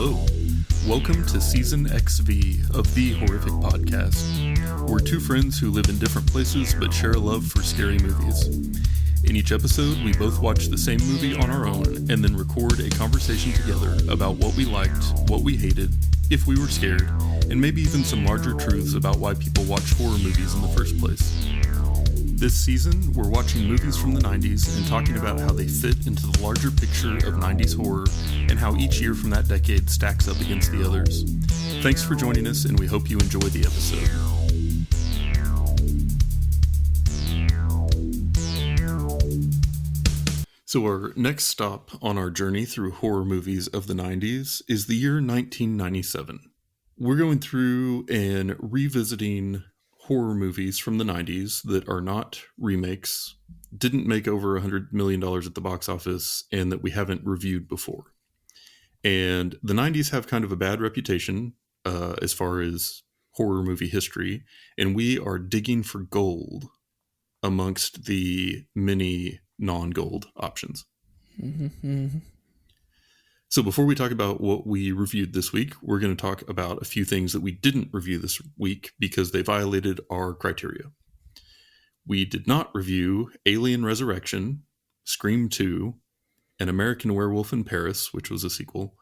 Hello. Welcome to Season XV of the Horrific Podcast. We're two friends who live in different places but share a love for scary movies. In each episode, we both watch the same movie on our own and then record a conversation together about what we liked, what we hated, if we were scared, and maybe even some larger truths about why people watch horror movies in the first place. This season, we're watching movies from the 90s and talking about how they fit into the larger picture of 90s horror and how each year from that decade stacks up against the others. Thanks for joining us, and we hope you enjoy the episode. So our next stop on our journey through horror movies of the 90s is the year 1997. We're going through and revisiting horror movies from the 90s that are not remakes, didn't make over $100 million at the box office, and that we haven't reviewed before. And the 90s have kind of a bad reputation as far as horror movie history, and we are digging for gold amongst the many non-gold options. So before we talk about what we reviewed this week, we're going to talk about a few things that we didn't review this week because they violated our criteria. We did not review Alien Resurrection, Scream 2, An American Werewolf in Paris, which was a sequel,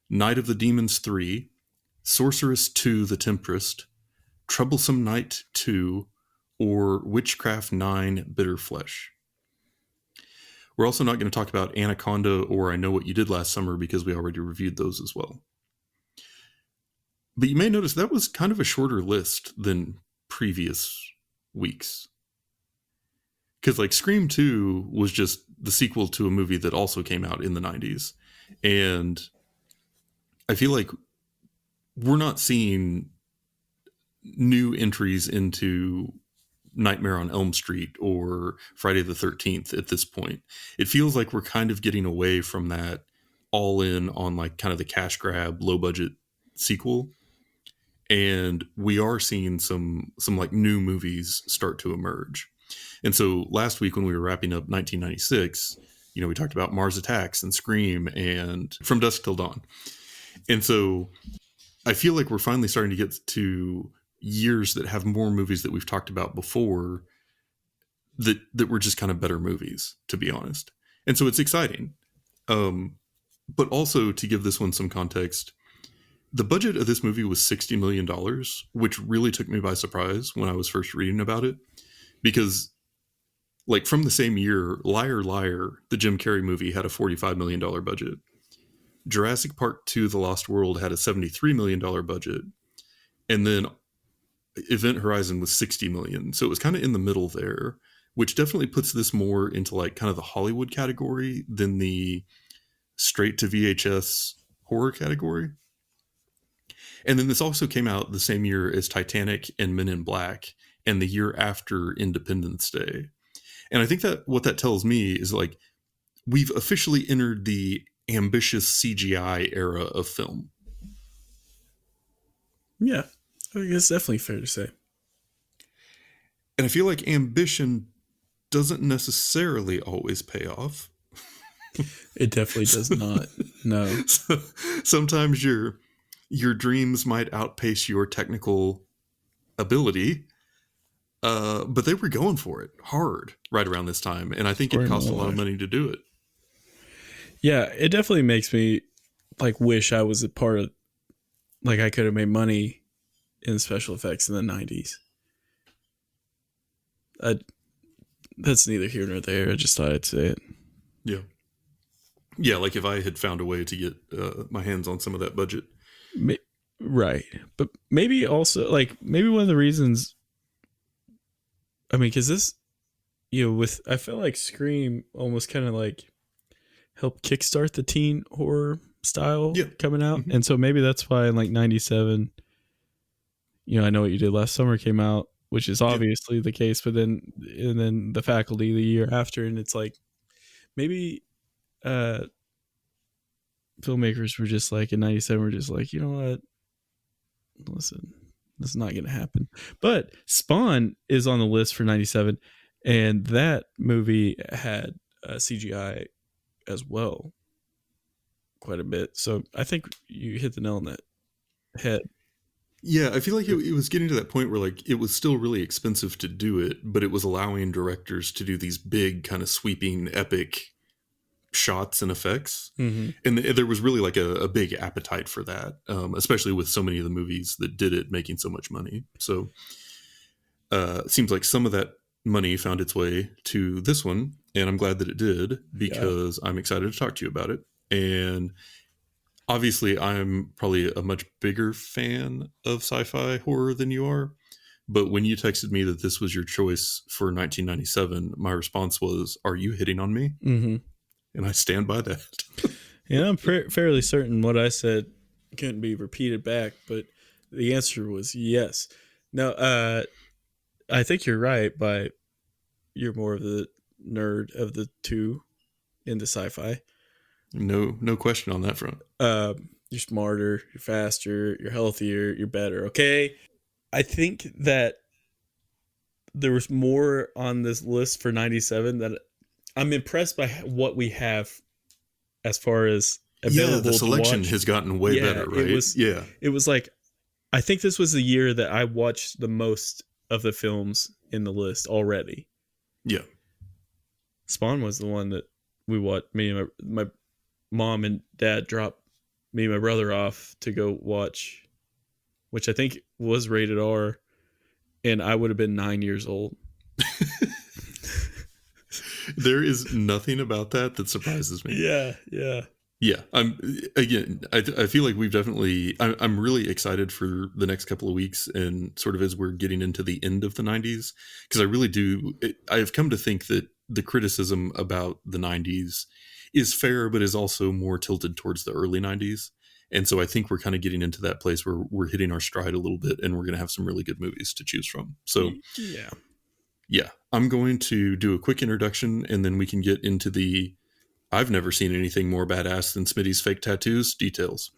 Night of the Demons 3, Sorceress 2: The Tempest, Troublesome Night 2, or Witchcraft 9: Bitter Flesh. We're also not going to talk about Anaconda or I Know What You Did Last Summer because we already reviewed those as well. But you may notice that was kind of a shorter list than previous weeks. Because like Scream 2 was just the sequel to a movie that also came out in the 90s. And I feel like we're not seeing new entries into Nightmare on Elm Street or Friday the 13th at this point. It feels like we're kind of getting away from that all in on like kind of the cash grab, low budget sequel. And we are seeing some like new movies start to emerge. And so last week when we were wrapping up 1996, we talked about Mars Attacks and Scream and From Dusk Till Dawn. And so I feel like we're finally starting to get to years that have more movies that we've talked about before that were just kind of better movies, to be honest. And so it's exciting. But also to give this one some context, the budget of this movie was $60 million, which really took me by surprise when I was first reading about it. Because like from the same year, Liar Liar, the Jim Carrey movie, had a $45 million budget. Jurassic Park 2: The Lost World had a $73 million budget. And then Event Horizon was $60 million. So it was kind of in the middle there, which definitely puts this more into like kind of the Hollywood category than the straight to VHS horror category. And then this also came out the same year as Titanic and Men in Black, and the year after Independence Day. And I think that what that tells me is like, we've officially entered the ambitious CGI era of film. Yeah. I think it's definitely fair to say. And I feel like ambition doesn't necessarily always pay off. It definitely does not. No. So, sometimes your dreams might outpace your technical ability, but they were going for it hard right around this time. And I think it cost a lot of money to do it. Yeah, it definitely makes me like wish I was a part of, like I could have made money in special effects in the 90s. That's neither here nor there. I just thought I'd say it. Yeah, like if I had found a way to get my hands on some of that budget. Right. But maybe also, like, maybe one of the reasons, I mean, because this, I feel like Scream almost kind of like helped kickstart the teen horror style coming out. Mm-hmm. And so maybe that's why in like 97, I Know What You Did Last Summer came out, which is obviously the case, but then The Faculty the year after, and it's like maybe filmmakers were just like in 97 were just like, you know what? Listen, this is not going to happen. But Spawn is on the list for 97, and that movie had CGI as well. quite a bit. So I think you hit the nail on the head. Yeah, I feel like it was getting to that point where like it was still really expensive to do it, but it was allowing directors to do these big kind of sweeping epic shots and effects. Mm-hmm. And there was really like a big appetite for that, especially with so many of the movies that did it making so much money. So it seems like some of that money found its way to this one, and I'm glad that it did because I'm excited to talk to you about it. And obviously, I'm probably a much bigger fan of sci-fi horror than you are. But when you texted me that this was your choice for 1997, my response was, "Are you hitting on me?" Mm-hmm. And I stand by that. Yeah, I'm fairly certain what I said couldn't be repeated back, but the answer was yes. Now, I think you're right. You're more of the nerd of the two into sci-fi. No question on that front. You're smarter, you're faster, you're healthier, you're better. Okay, I think that there was more on this list for 97 that I'm impressed by what we have as far as available. Yeah, the selection to watch. has gotten way better, right? It was like, I think this was the year that I watched the most of the films in the list already. Yeah. Spawn was the one that we watched. Me and my mom and dad dropped me and my brother off to go watch, which I think was rated R, and I would have been 9 years old. There is nothing about that surprises me. Yeah. I feel like we've definitely, I'm really excited for the next couple of weeks and sort of as we're getting into the end of the 90s, because I really do, I've come to think that the criticism about the 90s is fair, but is also more tilted towards the early 90s. And so I think we're kind of getting into that place where we're hitting our stride a little bit and we're going to have some really good movies to choose from. So yeah, I'm going to do a quick introduction and then we can get into the I've never seen anything more badass than Smitty's fake tattoos details.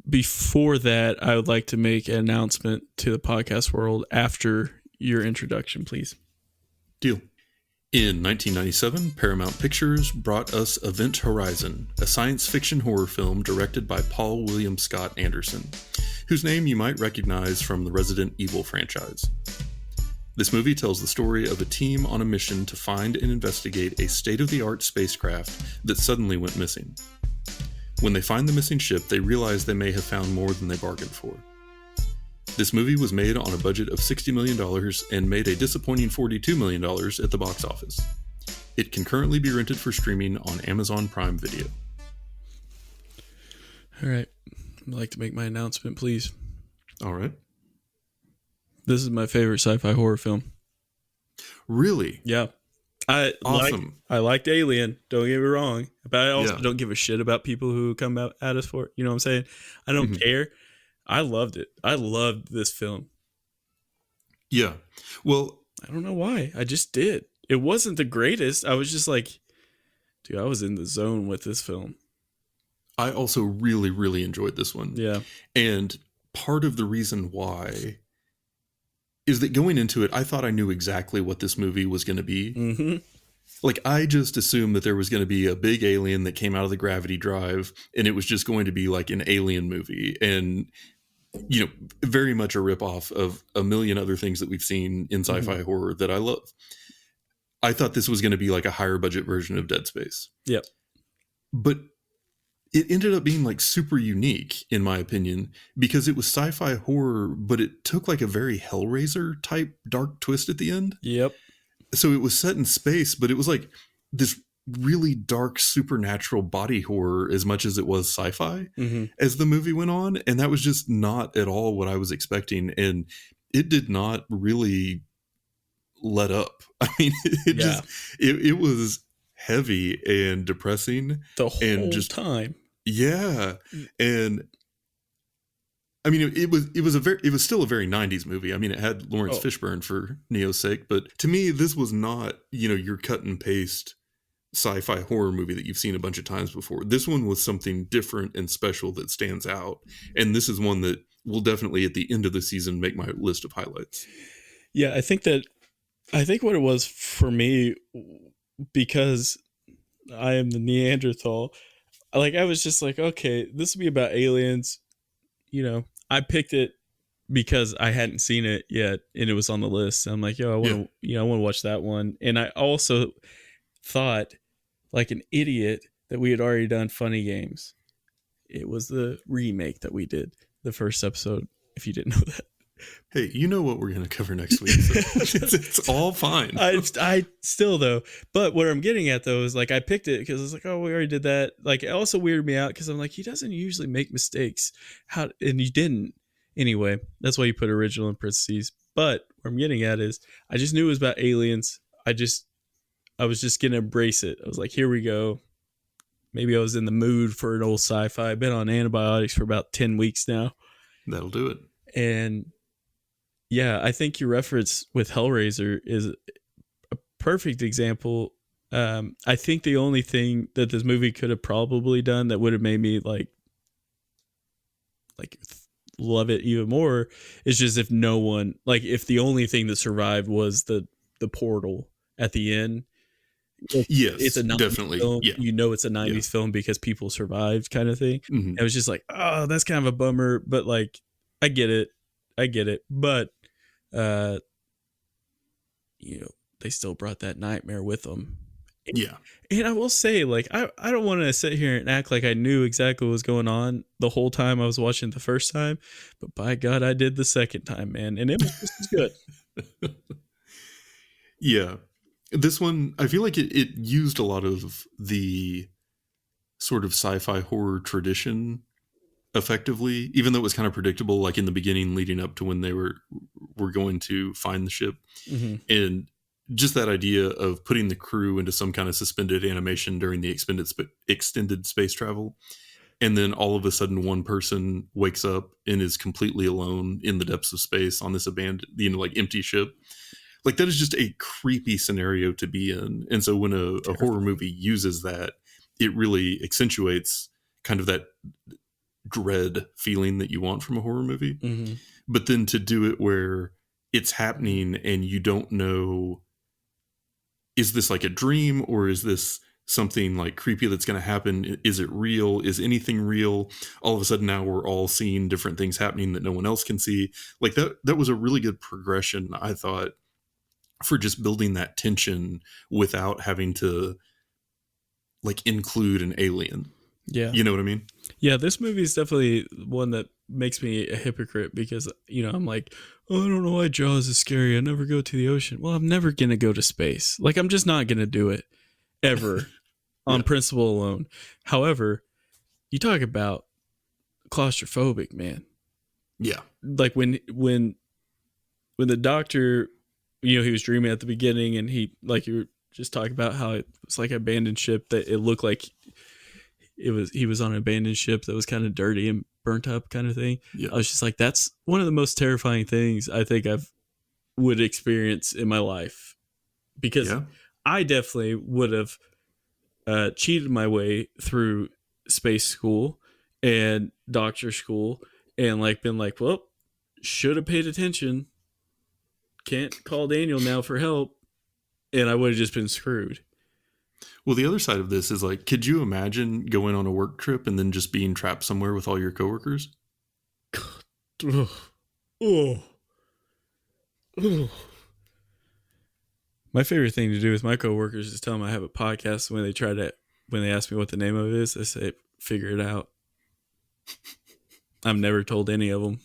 Before that, I would like to make an announcement to the podcast world after your introduction, please. Deal. In 1997, Paramount Pictures brought us Event Horizon, a science fiction horror film directed by Paul William Scott Anderson, whose name you might recognize from the Resident Evil franchise. This movie tells the story of a team on a mission to find and investigate a state-of-the-art spacecraft that suddenly went missing. When they find the missing ship, they realize they may have found more than they bargained for. This movie was made on a budget of $60 million and made a disappointing $42 million at the box office. It can currently be rented for streaming on Amazon Prime Video. All right. I'd like to make my announcement, please. All right. This is my favorite sci-fi horror film. Really? Yeah. Awesome. I liked Alien, don't get me wrong. But I also don't give a shit about people who come out at us for it. You know what I'm saying? I don't care. I loved it. I loved this film. Yeah. Well, I don't know why. I just did. It wasn't the greatest. I was just like, dude, I was in the zone with this film. I also really, really enjoyed this one. Yeah. And part of the reason why is that going into it, I thought I knew exactly what this movie was going to be. Mm-hmm. Like, I just assumed that there was going to be a big alien that came out of the gravity drive, and it was just going to be like an alien movie. And, you know, very much a ripoff of a million other things that we've seen in sci-fi horror that I love. I thought this was going to be like a higher budget version of Dead Space. Yep. But it ended up being like super unique, in my opinion, because it was sci-fi horror, but it took like a very Hellraiser type dark twist at the end. Yep. So it was set in space, but it was like this really dark supernatural body horror as much as it was sci-fi as the movie went on. And that was just not at all what I was expecting. And it did not really let up. I mean, it was heavy and depressing the whole time. Yeah. And I mean, it was still a very 90s movie. I mean, it had Lawrence Fishburne for Neo's sake, but to me, this was not, you know, your cut and paste sci-fi horror movie that you've seen a bunch of times before. This one was something different and special that stands out. And this is one that will definitely at the end of the season make my list of highlights. Yeah, I think what it was for me, because I am the Neanderthal, like, I was just like, okay, this will be about aliens. I picked it because I hadn't seen it yet, and it was on the list. I'm like, yo, I want to, I want to watch that one. And I also thought, like an idiot, that we had already done Funny Games. It was the remake that we did the first episode. If you didn't know that. Hey, you know what we're going to cover next week. So it's all fine. I still, though. But what I'm getting at, though, is like I picked it because I was like, oh, we already did that. Like, it also weirded me out because I'm like, he doesn't usually make mistakes. And you didn't. Anyway, that's why you put original in parentheses. But what I'm getting at is I just knew it was about aliens. I was just going to embrace it. I was like, here we go. Maybe I was in the mood for an old sci-fi. I've been on antibiotics for about 10 weeks now. That'll do it. And yeah, I think your reference with Hellraiser is a perfect example. I think the only thing that this movie could have probably done that would have made me like love it even more is just if no one, like, if the only thing that survived was the portal at the end. Yes, it's a 90s definitely film. Yeah. It's a 90s film because people survived, kind of thing. Mm-hmm. It was just like, oh, that's kind of a bummer, but like I get it, but they still brought that nightmare with them. Yeah. And I will say, like, I don't want to sit here and act like I knew exactly what was going on the whole time I was watching the first time, but by God, I did the second time, man, and it was just as good. Yeah. This one, I feel like it used a lot of the sort of sci-fi horror tradition effectively, even though it was kind of predictable, like in the beginning leading up to when they were going to find the ship. Mm-hmm. And just that idea of putting the crew into some kind of suspended animation during the extended space travel. And then all of a sudden one person wakes up and is completely alone in the depths of space on this abandoned, like empty ship. Like, that is just a creepy scenario to be in. And so when a horror movie uses that, it really accentuates kind of that dread feeling that you want from a horror movie. Mm-hmm. But then to do it where it's happening and you don't know, is this like a dream or is this something like creepy that's going to happen? Is it real? Is anything real? All of a sudden now we're all seeing different things happening that no one else can see. Like, that was a really good progression, I thought, for just building that tension without having to like include an alien. Yeah. You know what I mean? Yeah, this movie is definitely one that makes me a hypocrite because, I'm like, oh, I don't know why Jaws is scary. I never go to the ocean. Well, I'm never going to go to space. Like, I'm just not going to do it ever on principle alone. However, you talk about claustrophobic, man. Yeah. Like when the doctor, he was dreaming at the beginning and he, like you were just talking about how it was like an abandoned ship that it looked like he was on an abandoned ship that was kind of dirty and burnt up kind of thing. Yeah. I was just like, that's one of the most terrifying things I think would experience in my life, because I definitely would have cheated my way through space school and doctor school and like been like, well, should have paid attention. Can't call Daniel now for help. And I would have just been screwed. Well, the other side of this is like, could you imagine going on a work trip and then just being trapped somewhere with all your coworkers? Oh. My favorite thing to do with my coworkers is tell them I have a podcast. When they ask me what the name of it is, I say, figure it out. I've never told any of them.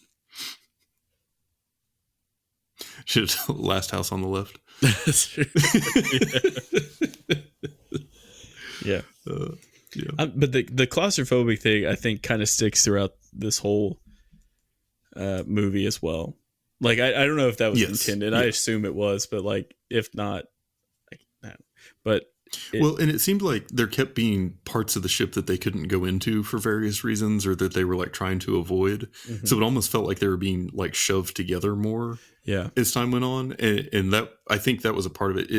Should have told Last House on the Left. That's true. Yeah. But the claustrophobic thing, I think, kind of sticks throughout this whole movie as well. Like, I don't know if that was intended. I assume it was, but like, if not, but and it seemed like there kept being parts of the ship that they couldn't go into for various reasons, or that they were like trying to avoid. Mm-hmm. So it almost felt like they were being like shoved together more. Yeah. As time went on, and that, I think that was a part of it,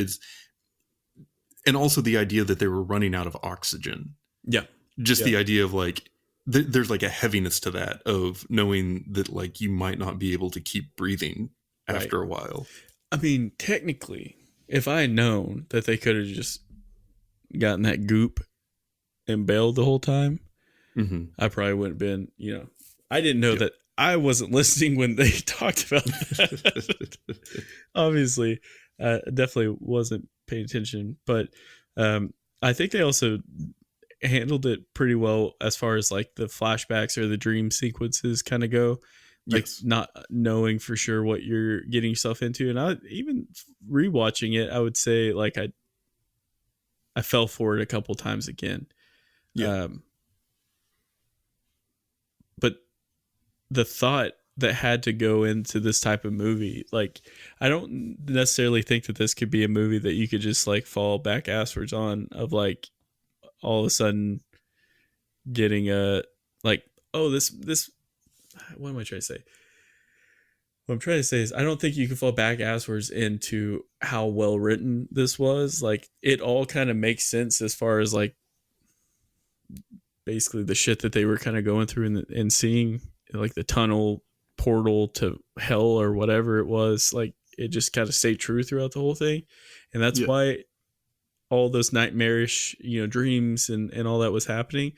and also the idea that they were running out of oxygen. Yeah. Just the idea of like, there's like a heaviness to that, of knowing that like you might not be able to keep breathing after a while. I mean, technically, if I had known that they could have just gotten that goop and bailed the whole time, Mm-hmm. I probably wouldn't have been, I didn't know that I wasn't listening when they talked about that. Obviously, definitely wasn't paying attention, but I think they also handled it pretty well as far as like the flashbacks or the dream sequences kind of go. Like Yes. not knowing for sure what you're getting yourself into, and I even rewatching it, I would say like I fell for it a couple times again. Yeah. But the thought that had to go into this type of movie, like I don't necessarily think that this could be a movie that you could just like fall back asswards on, of like all of a sudden getting a like, oh, this what am I trying to say? What I'm trying to say is I don't think you can fall back asswards into how well written this was. Like it all kind of makes sense as far as like basically the shit that they were kind of going through and seeing, like the tunnel portal to hell or whatever it was. Like it just kind of stayed true throughout the whole thing, and that's Yeah. why all those nightmarish dreams and all that was happening.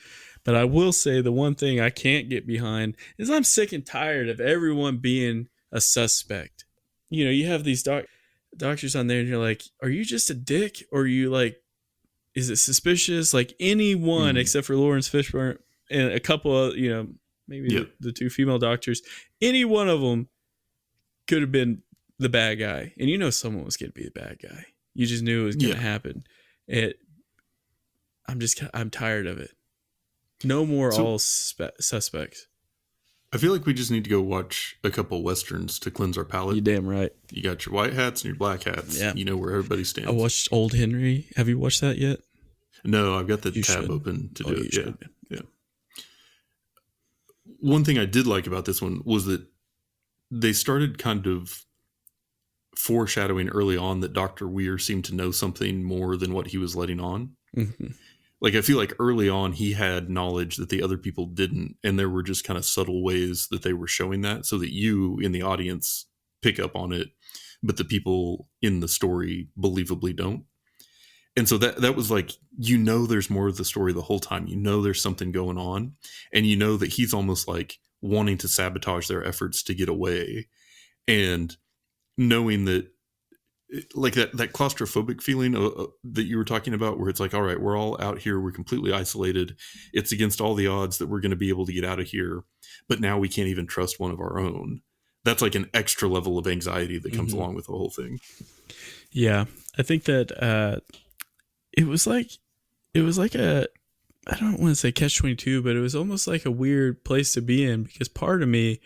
But I will say the one thing I can't get behind is I'm sick and tired of everyone being a suspect. You have these doctors on there, and you're like, are you just a dick, or are you like, is it suspicious? Like anyone except for Lawrence Fishburne and a couple of, maybe the two female doctors, any one of them could have been the bad guy. And someone was going to be the bad guy. You just knew it was going to happen. I'm tired of it. No more suspects. I feel like we just need to go watch a couple Westerns to cleanse our palate. You damn right. You got your white hats and your black hats. Yeah. You know where everybody stands. I watched Old Henry. Have you watched that yet? No, I've got the tab open to do it. Should. Yeah. One thing I did like about this one was that they started kind of foreshadowing early on that Dr. Weir seemed to know something more than what he was letting on. Mm-hmm. Like, I feel like early on he had knowledge that the other people didn't, and there were just kind of subtle ways that they were showing that so that you in the audience pick up on it, but the people in the story believably don't. And so that was like, there's more of the story the whole time. There's something going on, and that he's almost like wanting to sabotage their efforts to get away, and knowing that, like that claustrophobic feeling that you were talking about, where it's like, all right, we're all out here, we're completely isolated, it's against all the odds that we're going to be able to get out of here, but now we can't even trust one of our own. That's like an extra level of anxiety that comes along with the whole thing. Yeah, I think that it was like a, I don't want to say catch-22, but it was almost like a weird place to be in, because part of me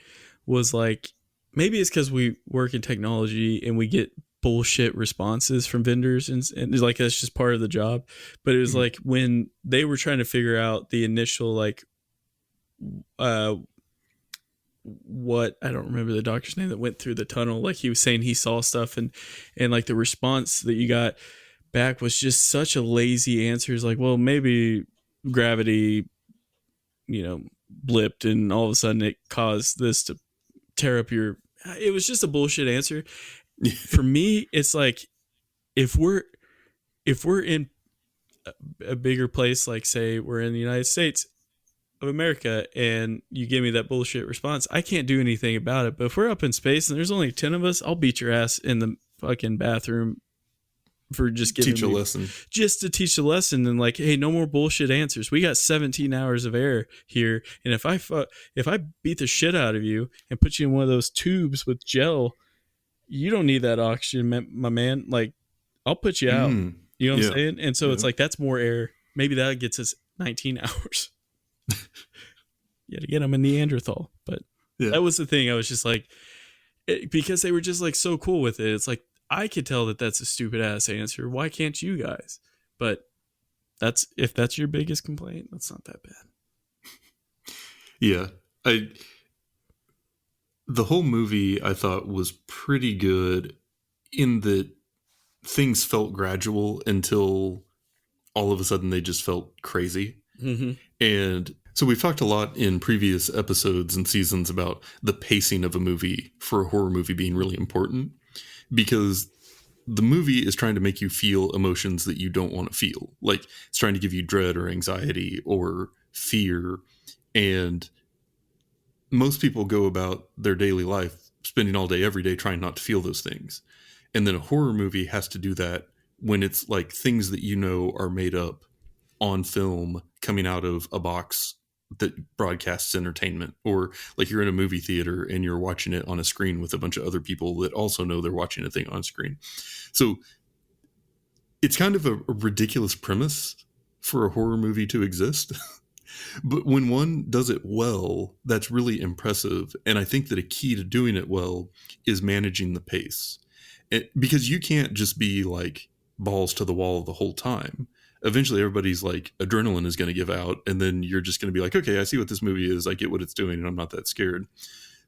was like, maybe it's because we work in technology and we get bullshit responses from vendors, and like that's just part of the job. But it was like when they were trying to figure out the initial like what, I don't remember the doctor's name that went through the tunnel, like he was saying he saw stuff, and like the response that you got back was just such a lazy answer. It's like, well, maybe gravity blipped and all of a sudden it caused this to tear up your, it was just a bullshit answer. For me, it's like, if we're in a bigger place, like say we're in the United States of America, and you give me that bullshit response, I can't do anything about it. But if we're up in space and there's only 10 of us, I'll beat your ass in the fucking bathroom for just giving teach a lesson, just to teach a lesson. And like, hey, no more bullshit answers. We got 17 hours of air here, and if I beat the shit out of you and put you in one of those tubes with gel, you don't need that oxygen, my man. Like, I'll put you out. You know what I'm saying? And so it's like, that's more air. Maybe that gets us 19 hours. Yet again, I'm a Neanderthal. But that was the thing. I was just like, because they were just like so cool with it. It's like, I could tell that that's a stupid ass answer. Why can't you guys? But if that's your biggest complaint, that's not that bad. Yeah. The whole movie I thought was pretty good in that things felt gradual until all of a sudden they just felt crazy. Mm-hmm. And so we've talked a lot in previous episodes and seasons about the pacing of a movie for a horror movie being really important, because the movie is trying to make you feel emotions that you don't want to feel. Like it's trying to give you dread or anxiety or fear. And most people go about their daily life spending all day, every day trying not to feel those things. And then a horror movie has to do that when it's like things that you know are made up on film coming out of a box that broadcasts entertainment, or like you're in a movie theater and you're watching it on a screen with a bunch of other people that also know they're watching a thing on screen. So it's kind of a ridiculous premise for a horror movie to exist. But when one does it well, that's really impressive. And I think that a key to doing it well is managing the pace. Because you can't just be like balls to the wall the whole time. Eventually everybody's like adrenaline is going to give out, and then you're just going to be like, okay, I see what this movie is, I get what it's doing, and I'm not that scared.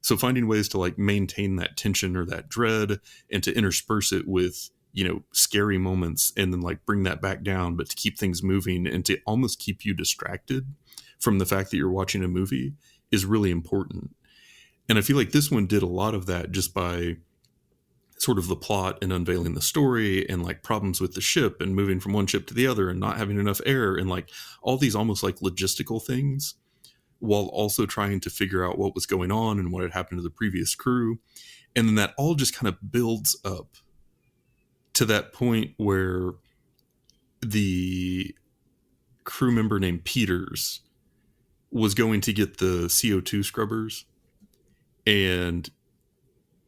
So finding ways to like maintain that tension or that dread and to intersperse it with, you know, scary moments and then like bring that back down, but to keep things moving and to almost keep you distracted from the fact that you're watching a movie is really important. And I feel like this one did a lot of that just by sort of the plot and unveiling the story and like problems with the ship and moving from one ship to the other and not having enough air and like all these almost like logistical things, while also trying to figure out what was going on and what had happened to the previous crew. And then that all just kind of builds up to that point where the crew member named Peters was going to get the CO2 scrubbers, and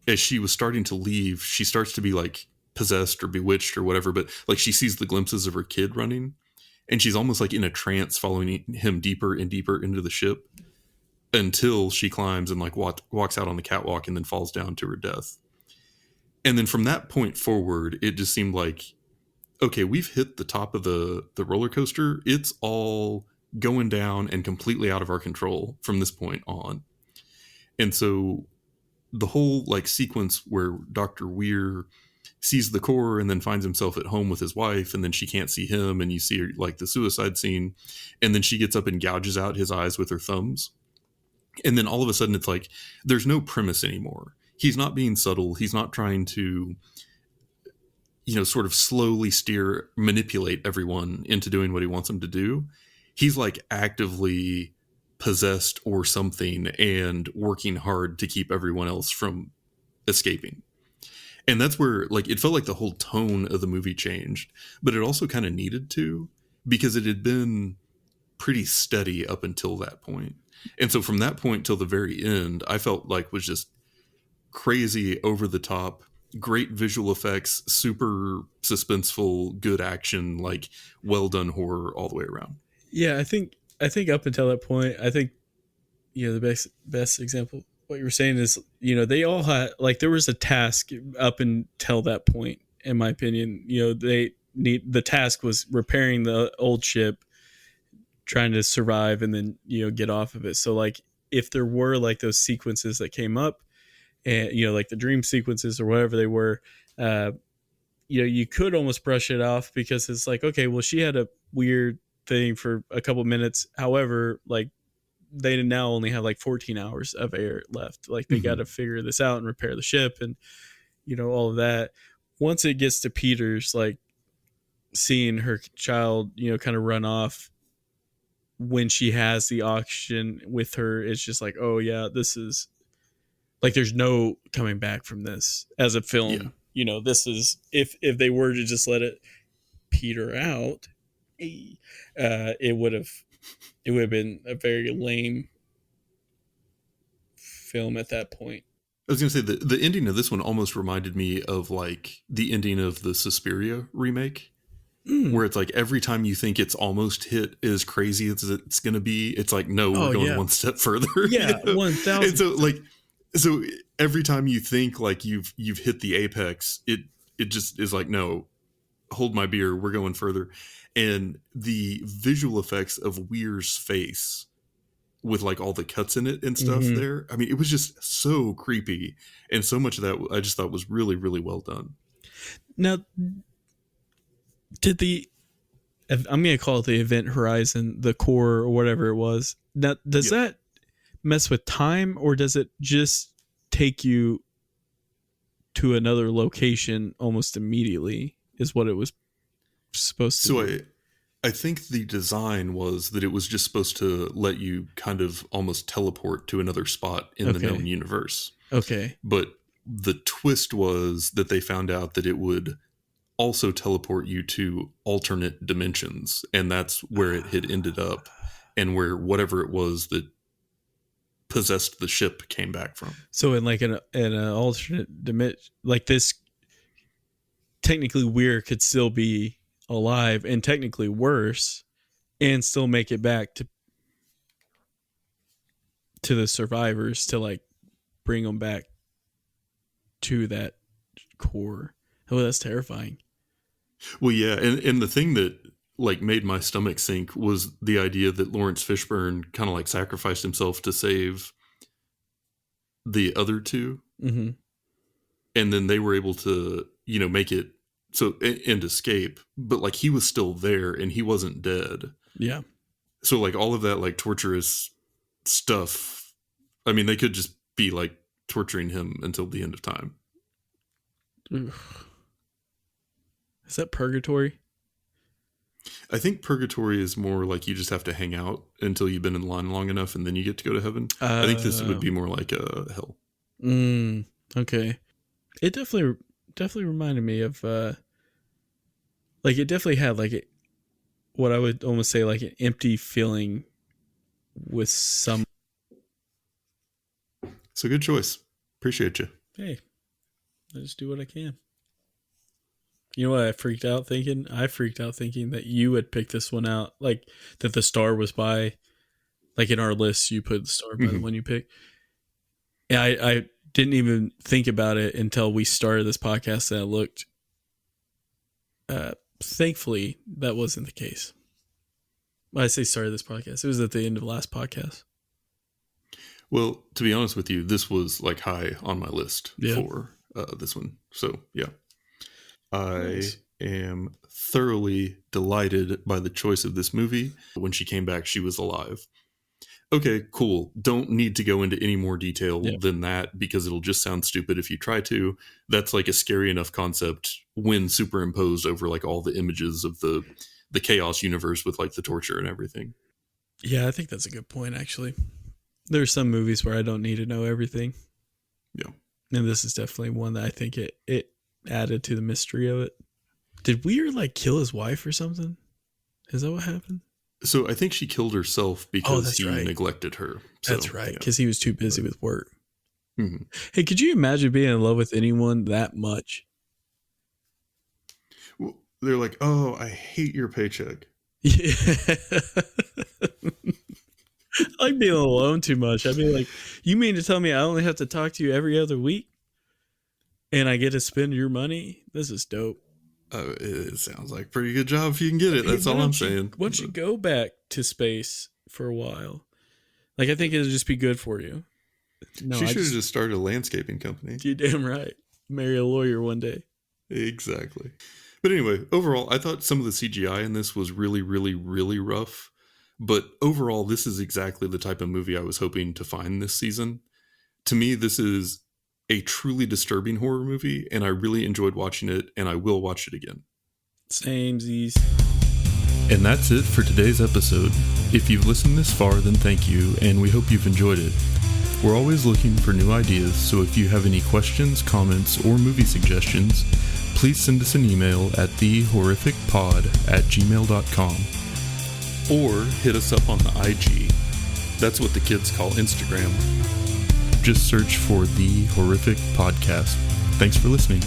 as she was starting to leave, she starts to be like possessed or bewitched or whatever, but like she sees the glimpses of her kid running, and she's almost like in a trance following him deeper and deeper into the ship until she climbs and like walks out on the catwalk and then falls down to her death. And then from that point forward, it just seemed like, okay, we've hit the top of the roller coaster. It's all going down and completely out of our control from this point on. And so the whole like sequence where Dr. Weir sees the core and then finds himself at home with his wife, and then she can't see him, and you see her, like the suicide scene, and then she gets up and gouges out his eyes with her thumbs. And then all of a sudden it's like there's no premise anymore. He's not being subtle. He's not trying to, you know, sort of slowly manipulate everyone into doing what he wants them to do. He's like actively possessed or something and working hard to keep everyone else from escaping. And that's where like it felt like the whole tone of the movie changed, but it also kind of needed to, because it had been pretty steady up until that point. And so from that point till the very end, I felt like was just crazy, over the top, great visual effects, super suspenseful, good action, like well done horror all the way around. Yeah, I think up until that point, I think, you know, the best example what you were saying is, you know, they all had like there was a task up until that point, in my opinion. You know, the task was repairing the old ship, trying to survive and then, you know, get off of it. So like if there were like those sequences that came up, and you know, like the dream sequences or whatever they were, you know, you could almost brush it off because it's like, okay, well, she had a weird thing for a couple minutes. However, like they now only have like 14 hours of air left. Like they got to figure this out and repair the ship and, you know, all of that. Once it gets to Peters, like seeing her child, you know, kind of run off when she has the oxygen with her, it's just like, oh yeah, this is like, there's no coming back from this as a film. Yeah. You know, this is, if they were to just let it peter out, it would have been a very lame film at that point. I was going to say the ending of this one almost reminded me of like the ending of the Suspiria remake, where it's like every time you think it's almost hit as crazy as it's going to be, it's like, no, we're going one step further. Yeah, you know? 1,000. And so every time you think like you've hit the apex, it just is like, no, hold my beer, we're going further. And the visual effects of Weir's face with like all the cuts in it and stuff there, I mean, it was just so creepy, and so much of that I just thought was really, really well done. Now, I'm going to call it the Event Horizon, the core or whatever it was. Now, does that mess with time, or does it just take you to another location almost immediately is what it was supposed to do. So I think the design was that it was just supposed to let you kind of almost teleport to another spot in the known universe. Okay. But the twist was that they found out that it would also teleport you to alternate dimensions, and that's where it had ended up, and where whatever it was that possessed the ship came back from. So in like an alternate dimension, like this, technically Weir could still be alive and technically worse and still make it back to the survivors to like bring them back to that core. Oh, that's terrifying. Well, yeah, and the thing that like made my stomach sink was the idea that Lawrence Fishburne kind of like sacrificed himself to save the other two, mm-hmm. and then they were able to, you know, make it so and escape, but like he was still there and he wasn't dead. Yeah. So like all of that like torturous stuff, I mean, they could just be like torturing him until the end of time. Oof. Is that purgatory? I think purgatory is more like you just have to hang out until you've been in line long enough and then you get to go to heaven. I think this would be more like a hell. Okay. It definitely reminded me of like it definitely had like what I would almost say like an empty feeling with some. So good choice. Appreciate you. Hey, I just do what I can. You know what I freaked out thinking? I freaked out thinking that you had picked this one out, like that the star was by, like in our list, you put the star by the one you picked. Yeah, I didn't even think about it until we started this podcast and I looked. Thankfully, that wasn't the case. I say started this podcast. It was at the end of the last podcast. Well, to be honest with you, this was like high on my list for this one. So, yeah. Nice. I am thoroughly delighted by the choice of this movie. When she came back, she was alive. Okay, cool. Don't need to go into any more detail than that because it'll just sound stupid if you try to. That's like a scary enough concept when superimposed over like all the images of the chaos universe with like the torture and everything. Yeah, I think that's a good point, actually. There's some movies where I don't need to know everything. Yeah. And this is definitely one that I think it added to the mystery of it. Did Weir like kill his wife or something? Is that what happened? So I think she killed herself because he neglected her. So, that's right, because he was too busy with work. Mm-hmm. Hey, could you imagine being in love with anyone that much? Well, they're like, oh, I hate your paycheck. Yeah. I like being alone too much. I'd be like, you mean to tell me I only have to talk to you every other week? And I get to spend your money? This is dope. It sounds like a pretty good job if you can get it. That's all I'm saying. Why don't you go back to space for a while? Like, I think it'll just be good for you. No, she should have just started a landscaping company. You're damn right. Marry a lawyer one day. Exactly. But anyway, overall, I thought some of the CGI in this was really, really, really rough. But overall, this is exactly the type of movie I was hoping to find this season. To me, this is a truly disturbing horror movie, and I really enjoyed watching it, and I will watch it again. Samesies. And that's it for today's episode. If you've listened this far, then thank you, and we hope you've enjoyed it. We're always looking for new ideas, so if you have any questions, comments, or movie suggestions, please send us an email at thehorrificpod@gmail.com. Or hit us up on the IG. That's what the kids call Instagram. Just search for The Horrific Podcast. Thanks for listening.